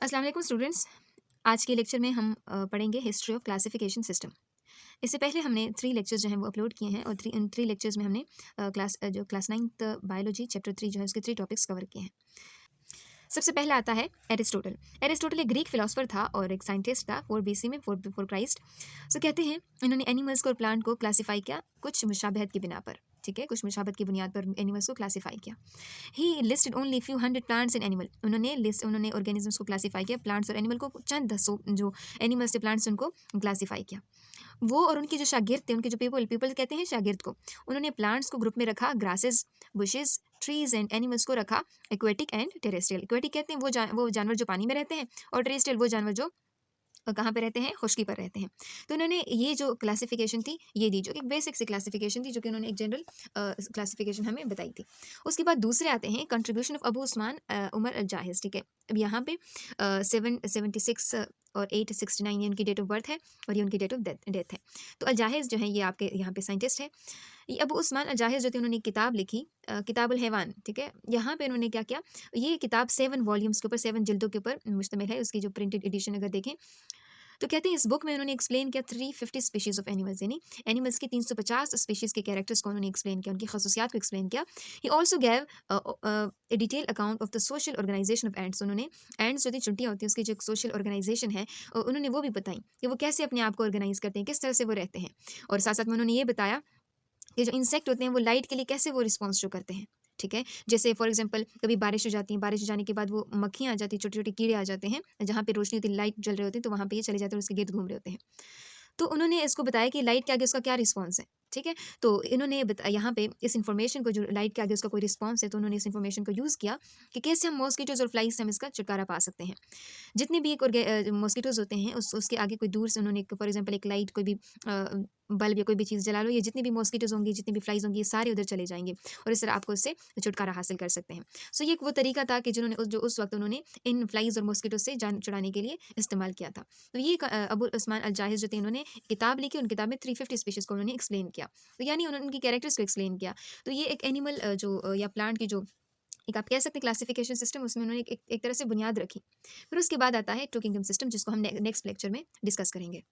अस्सलाम वालेकुम स्टूडेंट्स। आज के लेक्चर में हम पढ़ेंगे हिस्ट्री ऑफ क्लासिफिकेशन सिस्टम। इससे पहले हमने 3 लेक्चर्स जो हैं वो अपलोड किए हैं और इन 3 लेक्चर्स में हमने क्लास 9th बायोलॉजी चैप्टर 3 जो है उसके 3 टॉपिक्स कवर किए हैं। सबसे पहला आता है एरिस्टोटल। एरिस्टोटल एक ग्रीक फिलोसफर था और एक साइंटिस्ट था 4 बीसी में, 4 बिफोर क्राइस्ट। सो कहते हैं इन्होंने एनिमल्स को और प्लांट को क्लासीफाई किया कुछ मुशाबहत की बिना पर। ठीक है, कुछ मुशाबहत की बुनियाद पर एनिमल्स को क्लासीफाई किया। He listed only few hundred plants and animal. उन्होंने ऑर्गेनिजम्स को क्लासीफाई किया, प्लांट्स और एनिमल को चंद सौ जो एनिमल्स थे प्लांट्स उनको क्लासीफाई किया। वो और उनके जो शागिर्द थे, उनके जो पीपल पीपल कहते हैं शागिर्द को, उन्होंने प्लांट्स को ग्रुप में रखा, grasses, bushes, trees and animals को रखा एक्वेटिक एंड टेरेस्ट्रियल। एक्वेटिक कहते हैं वो जानवर जो पानी में रहते हैं, और टेरेस्ट्रियल वो जानवर जो कहाँ पे रहते हैं, खुश्की पर रहते हैं। तो उन्होंने ये जो क्लासिफिकेशन थी ये दी, जो एक बेसिक सी क्लासिफिकेशन थी, जो कि उन्होंने एक जनरल क्लासिफिकेशन हमें बताई थी। उसके बाद दूसरे आते हैं कंट्रीब्यूशन ऑफ अबू उस्मान उमर अल जाहिज। ठीक है, अब यहाँ पे 776 और 869 ये उनकी डेट ऑफ बर्थ है और ये उनकी डेट ऑफ डेथ है। तो अल जाहिज जो है ये आपके यहाँ पे साइंटिस्ट है। ये अबू उस्मान अल जाहिज जो थे उन्होंने एक किताब लिखी, किताबुल हैवान। ठीक है, यहाँ पे उन्होंने क्या किया, ये किताब 7 वॉल्यूम्स के ऊपर, 7 जिल्दों के ऊपर मुश्तमिल है। उसकी जो प्रिंटेड एडिशन अगर देखें तो कहते हैं इस बुक में उन्होंने एक्सप्लेन किया 350 स्पीशीज ऑफ एनिमल्स, यानी एनिमल्स की 350 स्पीशीज के कैरेक्टर्स को उन्होंने एक्सप्लेन किया, उनकी खसूसियात को एक्सप्लेन किया। He also gave a detail account of the social organisation of ants. उन्होंने एंड्स जो थी चुंटियाँ होती हैं उसकी जो एक सोशल ऑर्गेनाइजेशन है उन्होंने वो भी बताई कि वो कैसे अपने आप को ऑर्गेनाइज करते हैं, किस तरह से वो रहते हैं। और साथ साथ में उन्होंने ये बताया कि जो इंसेक्ट होते हैं वो लाइट के लिए कैसे वो रिस्पॉन्स शो करते हैं। ठीक है, जैसे फॉर एग्जांपल कभी बारिश हो जाती है, बारिश हो जाने के बाद वो मक्खियाँ आ जाती हैं, छोटे छोटे कीड़े आ जाते हैं, जहाँ पे रोशनी होती है, लाइट जल रहे होते हैं, तो वहाँ पे ये चले जाते हैं और उसके गिर्द घूम रहे होते हैं। तो उन्होंने इसको बताया कि लाइट के आगे उसका क्या रिस्पॉन्स है। ठीक है, तो इन्होंने यहाँ पे इस इन्फॉर्मेशन को, जो लाइट के आगे उसका कोई रिस्पॉन्स है, तो उन्होंने इस इन्फॉर्मेशन को यूज़ किया कि कैसे हम मॉस्किटोज और फ्लाइज से हम इसका छुटकारा पा सकते हैं। जितने भी एक मॉस्किटोज होते हैं उसके आगे कोई दूर से उन्होंने फॉर एग्जाम्पल एक लाइट कोई भी बल्ब या कोई भी चीज़ जला लो, ये जितनी भी मॉस्किटोज होंगी, जितनी भी फ्लाइज होंगी, ये सारे उधर चले जाएंगे और इस तरह आपको इससे छुटकारा हासिल कर सकते हैं। सो ये एक वो तरीका था कि जिन्होंने उस वक्त उन्होंने इन फ्लाइज और मॉस्किटोज से जान छुड़ाने के लिए इस्तेमाल किया था। तो ये अबू उस्मान अल जाहिज जो थे, इन्होंने किताब लिखी, उन किताब में 350 स्पीशीज़ को उन्होंने एक्सप्लेन किया, तो यानी उन्होंने उनकी कैरेक्टर्स को एक्सप्लेन किया। तो ये एक एनिमल या प्लांट की जो एक आप कह सकते हैं क्लासिफिकेशन सिस्टम, उसमें उन्होंने एक तरह से बुनियाद रखी। फिर उसके बाद आता है टू किंगडम सिस्टम, जिसको हम नेक्स्ट लेक्चर में डिस्कस करेंगे।